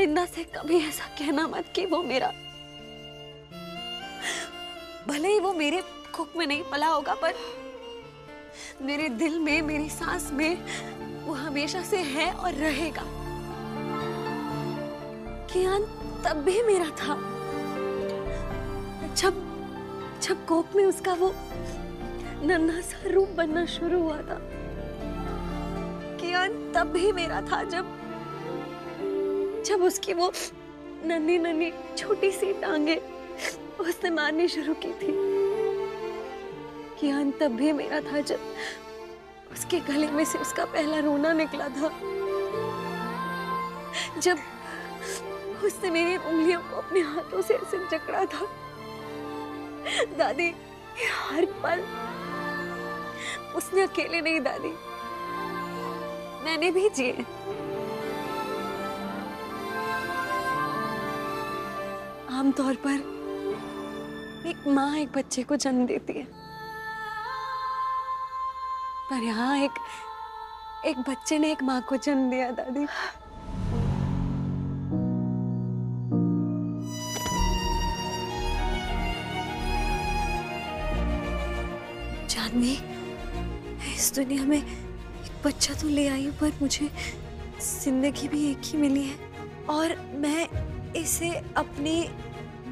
आइंदा से कभी ऐसा कहना मत कि वो मेरा, भले ही वो मेरे कुख में नहीं पला होगा, पर मेरे दिल में, मेरी सांस में वो हमेशा से है और रहेगा। कियान तब भी मेरा था जब कोक में उसका वो नन्हा सा रूप बनना शुरू हुआ था। कियान तब भी मेरा था जब उसकी वो नन्ही नन्ही छोटी सी टांगे उसने मारनी शुरू की थी। कियान तब भी मेरा था जब उसके गले में से उसका पहला रोना निकला था, जब उसने मेरी उंगलियों को अपने हाथों से ऐसे जकड़ा था। दादी, हर पल उसने अकेले नहीं दादी, मैंने भी जिए। आमतौर पर एक माँ एक बच्चे को जन्म देती है, पर यहाँ एक बच्चे ने एक माँ को जन्म दिया दादी। जानवी, इस दुनिया में एक बच्चा तो ले आई हूँ, पर मुझे जिंदगी भी एक ही मिली है और मैं इसे अपने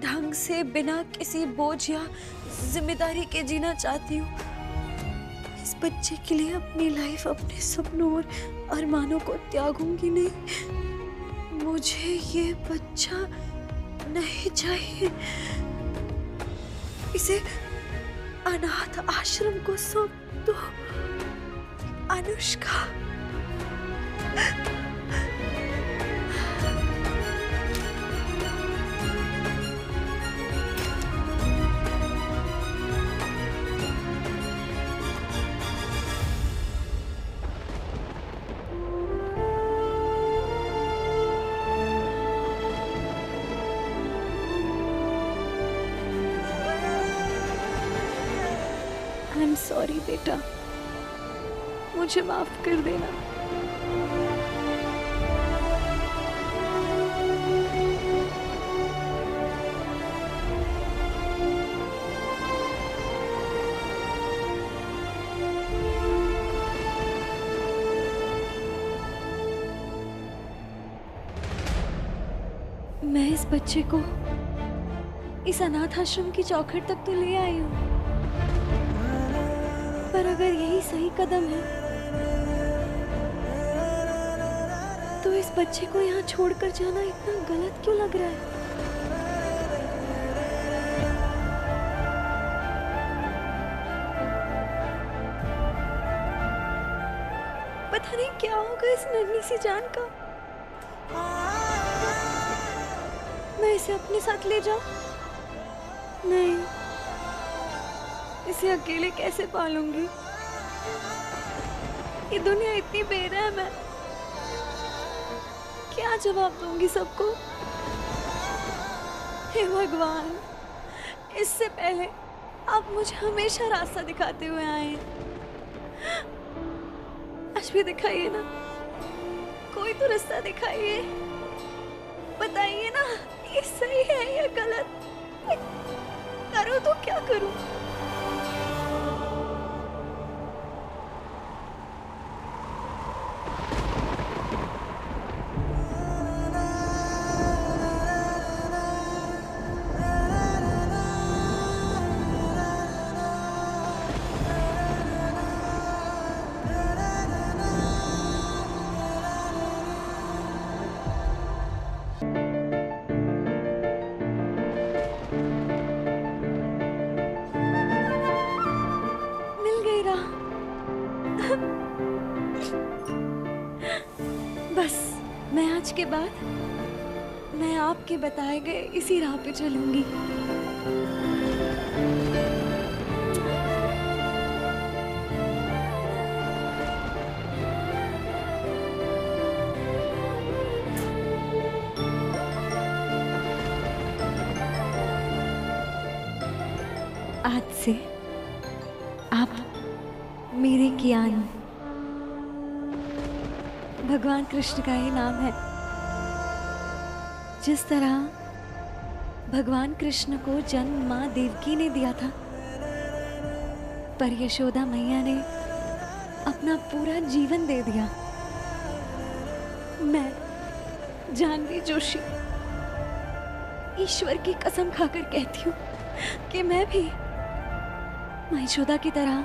ढंग से बिना किसी बोझ या जिम्मेदारी के जीना चाहती हूँ। इस बच्चे के लिए अपनी लाइफ, अपने सपनों और अरमानों को त्यागूंगी नहीं। मुझे ये बच्चा नहीं चाहिए, इसे अनाथ आश्रम को सौंप दो। अनुष्का, आई एम सॉरी बेटा, मुझे माफ कर देना। मैं इस बच्चे को इस अनाथ आश्रम की चौखट तक तो ले आई हूँ, पर अगर यही सही कदम है तो इस बच्चे को यहाँ छोड़कर जाना इतना गलत क्यों लग रहा है? पता नहीं क्या होगा इस नन्ही सी जान का। मैं इसे अपने साथ ले जाऊं? नहीं, इसे अकेले कैसे पालूंगी? ये दुनिया इतनी बेरहम है, क्या जवाब दूंगी सबको? हे भगवान, इससे पहले आप मुझे हमेशा रास्ता दिखाते हुए आए हैं, आज भी दिखाइए ना, कोई तो रास्ता दिखाइए, बताइए ना ये सही है या गलत। करूं तो क्या करूं? बस मैं आज के बाद मैं आपके बताए गए इसी राह पे चलूंगी। आज से आप मेरे कियान, भगवान कृष्ण का ही नाम है। जिस तरह भगवान कृष्ण को जन्म माँ देवकी ने दिया था, पर यशोदा मैया ने अपना पूरा जीवन दे दिया। मैं जानवी जोशी ईश्वर की कसम खाकर कहती हूँ कि मैं भी माँ यशोदा की तरह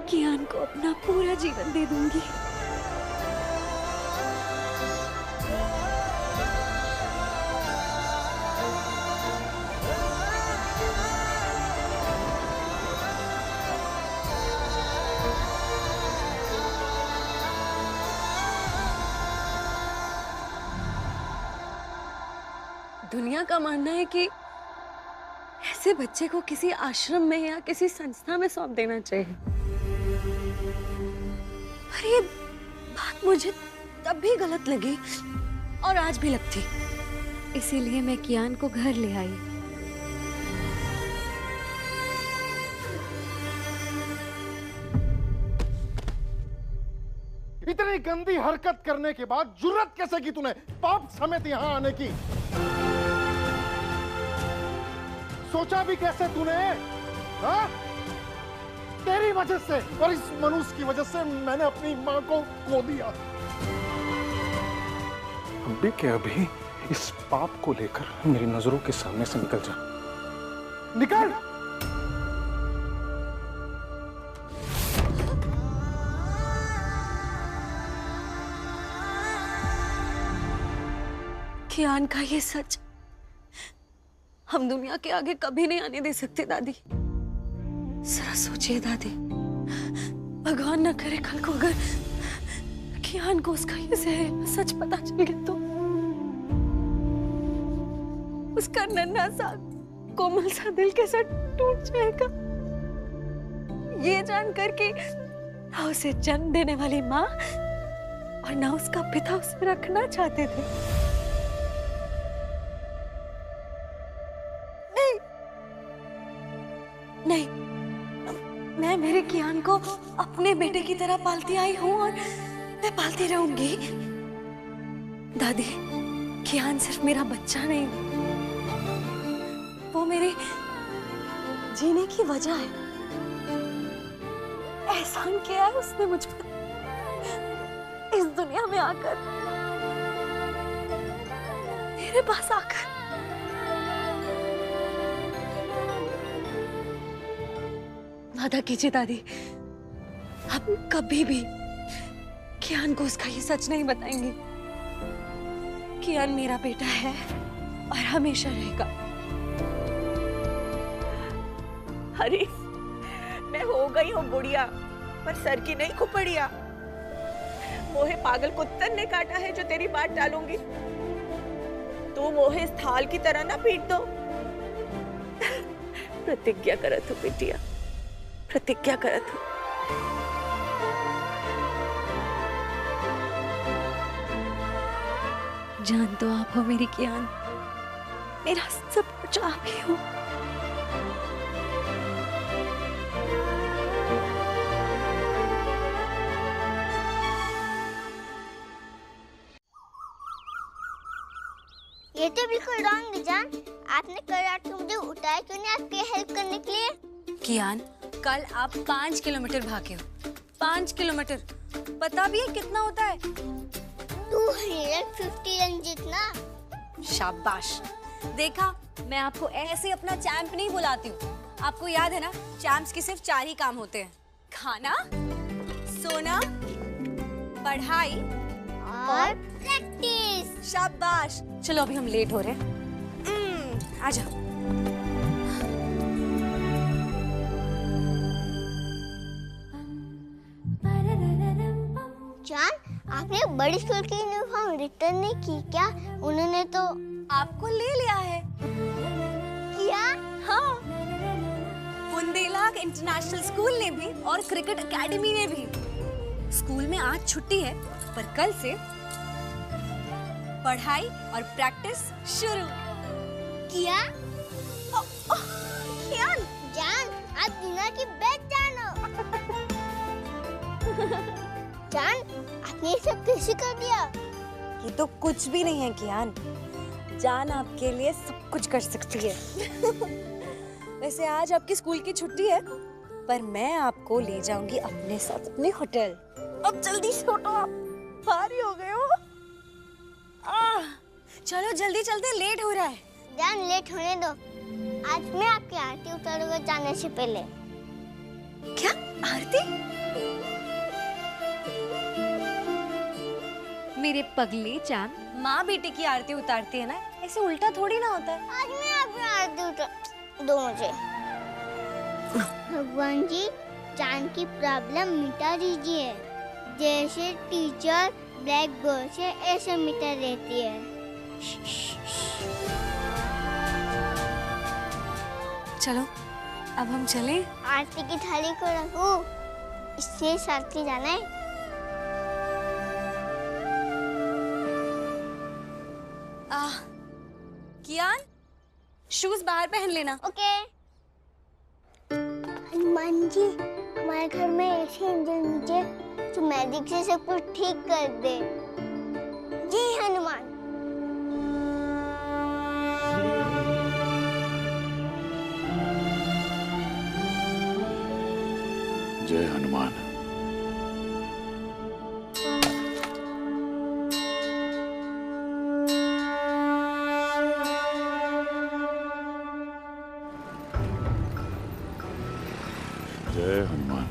कियान को अपना पूरा जीवन दे दूंगी। दुनिया का मानना है कि ऐसे बच्चे को किसी आश्रम में या किसी संस्था में सौंप देना चाहिए, पर ये बात मुझे तब भी गलत लगी और आज भी लगती। इसीलिए मैं कियान को घर ले आई। इतनी गंदी हरकत करने के बाद जुर्रत कैसे की तूने पाप समेत यहाँ आने की? सोचा भी कैसे तूने? हाँ? तेरी वजह से और इस मनुष्य की वजह से मैंने अपनी माँ को खो दिया। अभी के अभी इस पाप को लेकर मेरी नजरों के सामने से निकल जा। निकल! कियान का ये सच हम दुनिया के आगे कभी नहीं आने दे सकते दादी। जरा सोचिए दादी, भगवान न करे कल को अगर कियान को उसका ये जहरीला सच पता चल गया तो उसका नन्हा सा कोमल सा दिल कैसा टूट जाएगा, ये जानकर कि ना उसे जन्म देने वाली माँ और ना उसका पिता उसे रखना चाहते थे। नहीं, मैं मेरे कियान को अपने बेटे की तरह पालती आई हूँ और मैं पालती रहूंगी। दादी, कियान सिर्फ मेरा बच्चा नहीं, वो मेरे जीने की वजह है। एहसान किया है उसने मुझ पर इस दुनिया में आकर, मेरे पास आकर। वादा कीजिए दादी, हम कभी भी कियान को उसका ये सच नहीं बताएंगे। कियान मेरा बेटा है और हमेशा रहेगा। अरे मैं हो गई हूँ बुढ़िया, पर सर की नहीं खुपड़िया। मोहे पागल कुत्तन ने काटा है जो तेरी बात टालूंगी। तू मोहे इस थाल की तरह ना पीट दो। प्रतिज्ञा करत हूँ बिटिया, प्रतिज्ञा करत हूँ। जान तो आप हो मेरी कियान, मेरा सब कुछ आप ही हो। ये तो बिल्कुल रॉन्ग है जान। आपने कल रात को मुझे उठाया क्यों नहीं आपकी हेल्प करने के लिए? कियान, कल आप 5 किलोमीटर भागे हो। 5 किलोमीटर पता भी है कितना होता है? 250 रन जितना। शाबाश। देखा, मैं आपको ऐसे अपना चैंप नहीं बुलाती हूँ। आपको याद है ना, चैंप्स के सिर्फ 4 ही काम होते हैं: खाना, सोना, पढ़ाई और प्रैक्टिस। शाबाश। चलो अभी हम लेट हो रहे हैं। आ जाओ। जान, आपने बड़ी स्कूल की यूनिफॉर्म रिटर्न नहीं की क्या? उन्होंने तो आपको ले लिया है। किया? हाँ, बुंदेला इंटरनेशनल स्कूल ने भी और क्रिकेट एकेडमी ने भी। स्कूल में आज छुट्टी है, पर कल से पढ़ाई और प्रैक्टिस शुरू। किया? कियान, जान, आप दुनिया की बेस्ट जान हो। जान, आपने ये सब कैसे कर दिया? ये तो कुछ भी नहीं है कियान। जान आपके लिए सब कुछ कर सकती है। वैसे आज आपकी स्कूल की छुट्टी है, पर मैं आपको ले जाऊंगी अपने साथ अपने होटल। अब जल्दी से उठो, आप भारी हो गए हो। चलो जल्दी चलते, लेट हो रहा है। जान लेट होने दो, आज मैं आपकी आरती उतारूंगा जाने से पहले। क्या आरती? मेरे पगले चांद, माँ बेटे की आरती उतारती है ना, ऐसे उल्टा थोड़ी ना होता है। आज मैं आपकी आरती उतार दो मुझे। भगवान जी, चांद की प्रॉब्लम मिटा दीजिए, जैसे टीचर ब्लैक बोर्ड से ऐसे मिटा देती है। चलो अब हम चलें। आरती की थाली को रखो, इससे साथी जाना है। कियान, शूज बाहर पहन लेना। ओके। हनुमान जी, हमारे घर में ऐसे एंजल नीचे जो मैजिक से सब कुछ ठीक कर दे। जी हनुमान। जय हनुमान। जय हनुमान।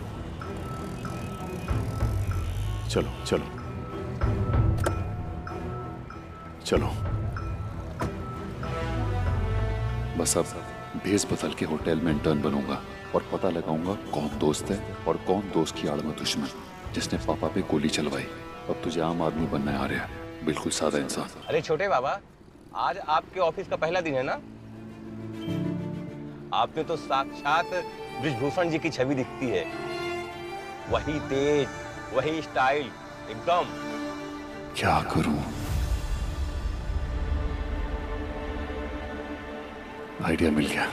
चलो चलो चलो। बस अब भेस बदल के होटल में इंटर्न बनूंगा और पता लगाऊंगा कौन दोस्त है और कौन दोस्त की आड़ में दुश्मन, जिसने पापा पे गोली चलवाई। अब तुझे आम आदमी बनना है आर्या, बिल्कुल सादा इंसान। अरे छोटे बाबा, आज आपके ऑफिस का पहला दिन है ना? आपने तो साक्षात ब्रिजभूषण जी की छवि दिखती है। वही तेज, वही स्टाइल, एकदम। क्या करूं? आइडिया मिल गया।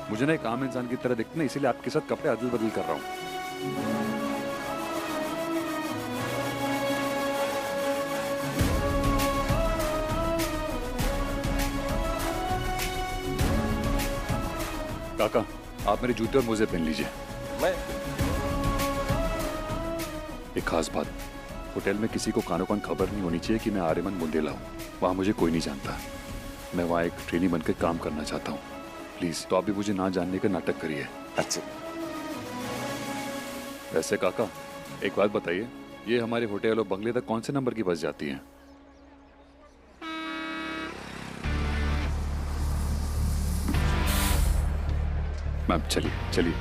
मुझे ना एक आम इंसान की तरह दिखते ना, इसीलिए आपके साथ कपड़े अदल बदल कर रहा हूं। काका, आप मेरे जूते और मोजे पहन लीजिए। मैं एक खास बात, होटल में किसी को कानो कान खबर नहीं होनी चाहिए कि मैं आर्यमन बुंदेला हूँ। वहाँ मुझे कोई नहीं जानता। मैं वहाँ एक ट्रेनी बनकर काम करना चाहता हूँ। प्लीज तो आप भी मुझे ना जानने का नाटक करिए। अच्छा। वैसे काका, एक बात बताइए, ये हमारे होटल और बंगले तक कौन से नंबर की बस जाती है? मैम चलिए चलिए।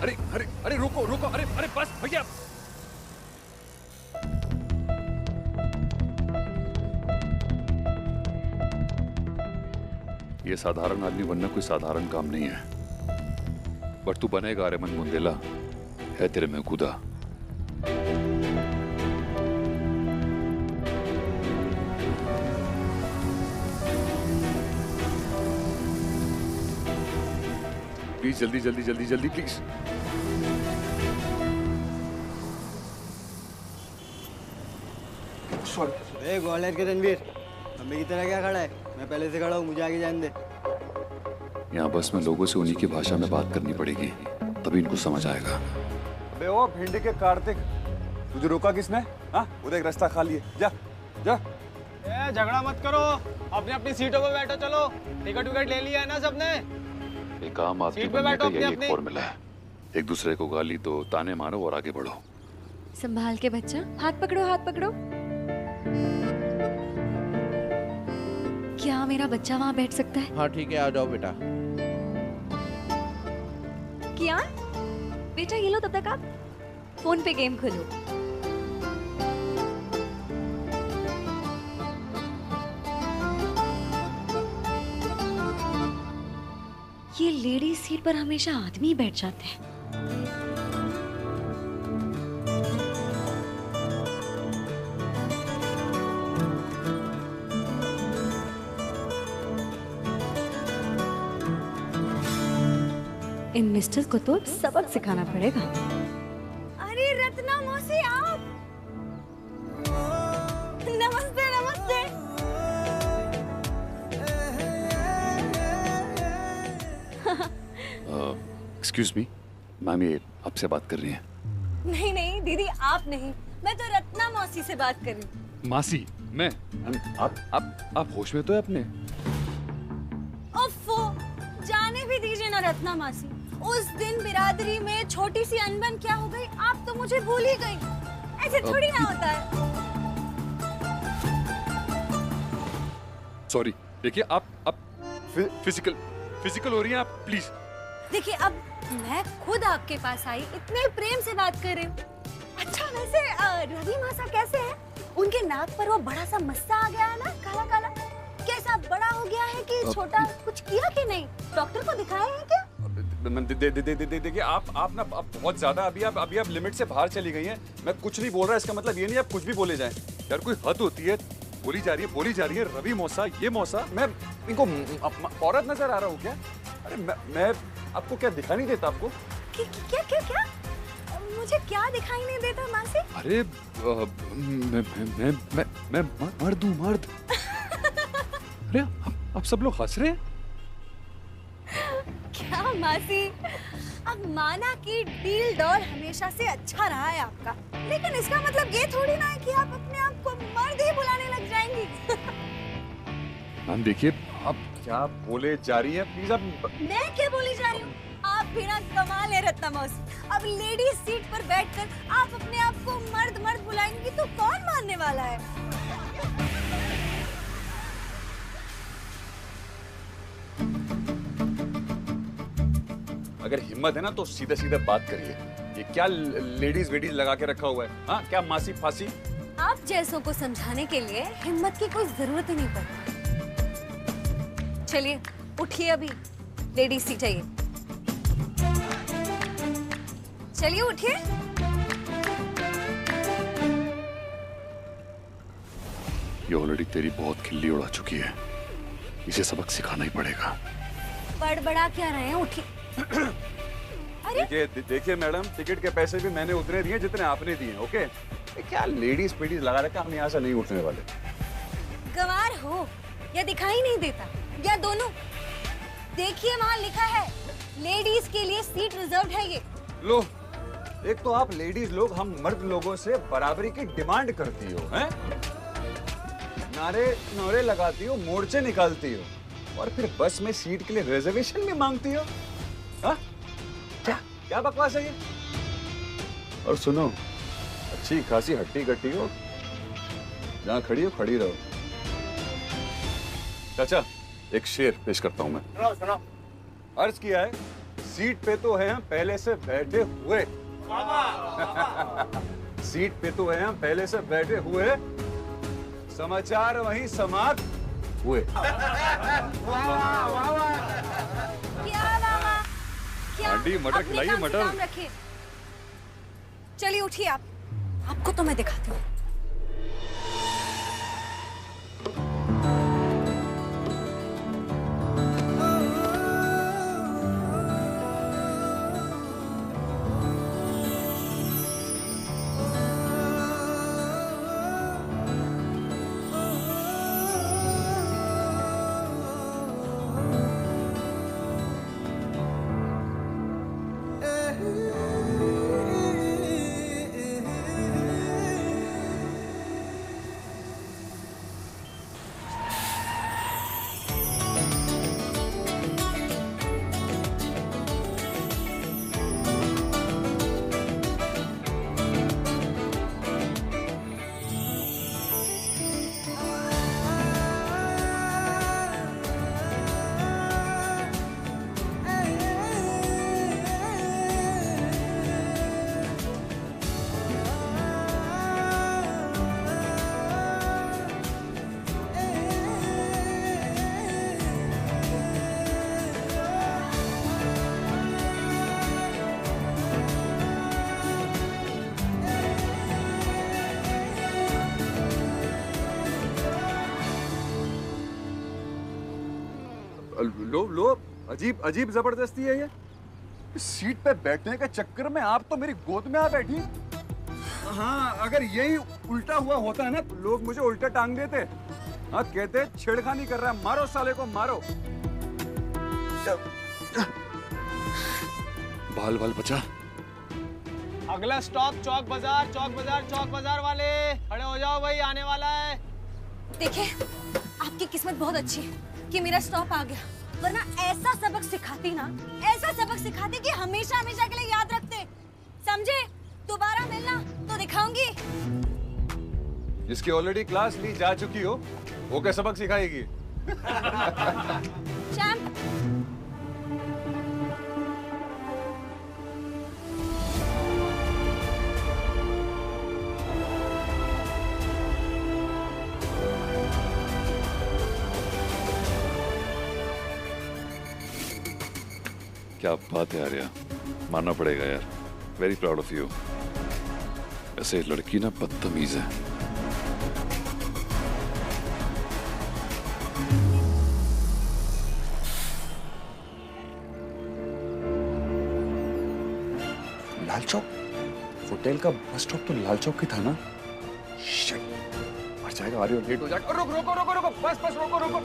अरे अरे अरे रुको रुको, अरे अरे बस भैया। ये साधारण आदमी बनना कोई साधारण काम नहीं है, पर तू बनेगा आर्यमन बुंदेला, है तेरे में खुदा। प्लीज जल्दी जल्दी जल्दी जल्दी प्लीज। ग्वालियर के रणवीर, अम्बे की तरह क्या खड़ा है? मैं पहले से खड़ा हूँ, मुझे आगे जाने दे। यहाँ बस में लोगों से उन्हीं की भाषा में बात करनी पड़ेगी, तभी इनको समझ आएगा। बे ओ भिंडी के कार्तिक, तुझे रोका किसने? हाँ, उधर एक रास्ता खाली है, जा जा। झगड़ा मत करो, अपनी अपनी सीटों पे बैठो। चलो, टिकट विकट ले लिया है ना सबने? एक आम आदमी सीट पे बनने बैठो का यही अपने-अपने। एक फॉर्मूला है। एक दूसरे को गाली दो, ताने मारो और आगे बढ़ो। संभाल के बच्चा, हाथ पकड़ो हाथ पकड़ो। क्या मेरा बच्चा वहाँ बैठ सकता है? हाँ ठीक है, आ जाओ बेटा। कियान, बेटा ये लो, तब तक आप फोन पे गेम खोलो। ये लेडीज सीट पर हमेशा आदमी बैठ जाते हैं। इन मिस्टर को तो सबक सिखाना पड़ेगा। अरे रत्ना मौसी आप, नमस्ते नमस्ते। एक्सक्यूज मी मैम, ये आपसे बात कर रही हैं? नहीं नहीं दीदी, आप नहीं, मैं तो रत्ना मौसी से बात कर रही हूँ। मासी मैं? आप होश में तो है अपने? ओफो, जाने भी दीजिए ना रत्ना मासी। उस दिन बिरादरी में छोटी सी अनबन क्या हो गई, आप तो मुझे भूल ही गई। ऐसे थोड़ी ना होता है। सॉरी, देखिए आप फिजिकल हो रही हैं आप, प्लीज। देखिए अब मैं खुद आपके पास आई, इतने प्रेम से बात कर रही हूँ। अच्छा वैसे रवि मासा कैसे हैं? उनके नाक पर वो बड़ा सा मस्सा आ गया है ना, काला काला, कैसा बड़ा हो गया है कि छोटा? कुछ किया कि नहीं? डॉक्टर को दिखाया है क्या? देखिए आप ना बहुत ज्यादा अभी आप लिमिट से बाहर चली गई हैं। मैं कुछ नहीं बोल रहा, इसका मतलब ये नहीं आप कुछ भी बोले जाएं। यार कोई हद होती है, बोली जा रही है रवि मौसा, ये मौसा। मैं इनको औरत नजर आ रहा हूँ क्या? अरे मैं आपको क्या दिखाई नहीं देता आपको? क्या मुझे क्या दिखाई नहीं देता मासी? अरे मैं मर्द हूँ, मर्द। अरे आप सब लोग हंस रहे हैं। क्या मासी, अब माना कि डील डॉल हमेशा से अच्छा रहा है आपका, लेकिन इसका मतलब ये थोड़ी ना है कि आप अपने आप को मर्द ही बुलाने लग जाएंगी। मैम देखिए आप क्या बोले जा रही है, प्लीज आप। मैं क्या बोली जा रही हूँ? आप बिना कमाल है रत्ना मौसी। अब लेडीज सीट पर बैठकर आप अपने आप को मर्द मर्द बुलाएंगी तो कौन मानने वाला है? अगर हिम्मत है ना तो सीधे सीधे बात करिए। ये क्या लेडीज वेडीज लगा के रखा हुआ है? हाँ क्या मासी फासी? आप जैसों को समझाने के लिए हिम्मत की कोई जरूरत ही नहीं पड़ती। चलिए उठिए, अभी लेडीज सीट है ये। चलिए उठिए। ये ऑलरेडी तेरी बहुत खिल्ली उड़ा चुकी है, इसे सबक सिखाना ही पड़ेगा। बड़बड़ा क्या रहे हैं, उठिए। अरे देखिए मैडम, टिकट के पैसे भी मैंने उतने दिए जितने आपने दिए, ओके? क्या लेडीज पेडीज लगा रखा, हम यहाँ से नहीं उठने वाले। गवार हो या दिखाई नहीं देता, या दोनों? देखिए वहाँ लिखा है लेडीज के लिए सीट रिजर्व्ड है ये। लो, एक तो आप लेडीज लोग हम मर्द लोगों से बराबरी की डिमांड करती हो, हैं? नारे लगाती हो, मोर्चे निकालती हो, और फिर बस में सीट के लिए रिजर्वेशन भी मांगती हो। हाँ? क्या बकवास है ये? और सुनो, अच्छी खासी हट्टी कट्टी हो, जहाँ खड़ी हो खड़ी रहो। चाचा, एक शेर पेश करता हूं मैं। सुनो। अर्ज किया है, सीट पे तो है हम पहले से बैठे हुए। सीट पे तो है हम पहले से बैठे हुए, समाचार वहीं समाप्त हुए। हांडी मटर खिलाइए, मटर। चलिए उठिए आप, आपको तो मैं दिखाती हूँ। लो, अजीब जबरदस्ती है ये। सीट पे बैठने के चक्कर में आप तो मेरी गोद में आ बैठी। हाँ, अगर यही उल्टा हुआ होता है ना तो लोग मुझे उल्टा टांग देते। हाँ, कहते छेड़खानी कर रहा है, मारो साले को मारो। बाल बाल बचा। अगला स्टॉप चौक बाजार, चौक बाजार, चौक बाजार वाले खड़े हो जाओ भाई, आने वाला है। देखिए, आपकी किस्मत बहुत अच्छी है कि मेरा स्टॉप आ गया, वरना ऐसा सबक सिखाती ना, ऐसा सबक सिखाती कि हमेशा हमेशा के लिए याद रखते। समझे? दोबारा मिलना तो दिखाऊंगी। जिसकी ऑलरेडी क्लास ली जा चुकी हो, वो क्या सबक सिखाएगी? चैंप। क्या बात है आर्या, मानना पड़ेगा यार, वेरी प्राउड ऑफ यू। ऐसे लड़की ना बदतमीज है। लाल चौक? होटल का बस स्टॉप तो लाल चौक ही था ना? शिट, मर जाएगा आर्या, लेट हो जाएगा। रुको रुको रुको रुको, बस बस रुको रुको।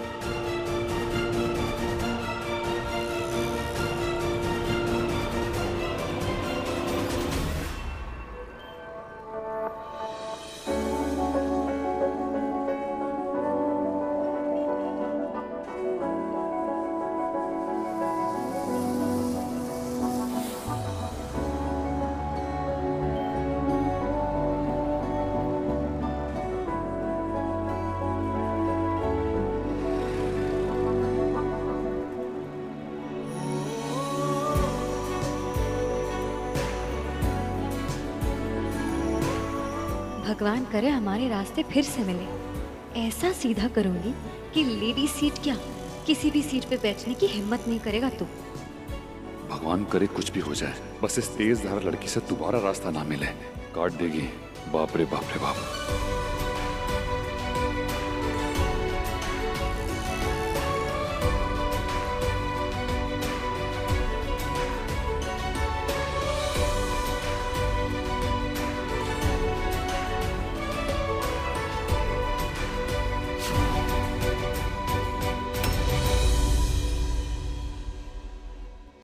भगवान करे हमारे रास्ते फिर से मिले। ऐसा सीधा करूंगी कि लेडी सीट क्या, किसी भी सीट पे बैठने की हिम्मत नहीं करेगा तू। भगवान करे कुछ भी हो जाए, बस इस तेज धार लड़की से दोबारा रास्ता ना मिले। काट देगी, बाप रे बाप रे बाप।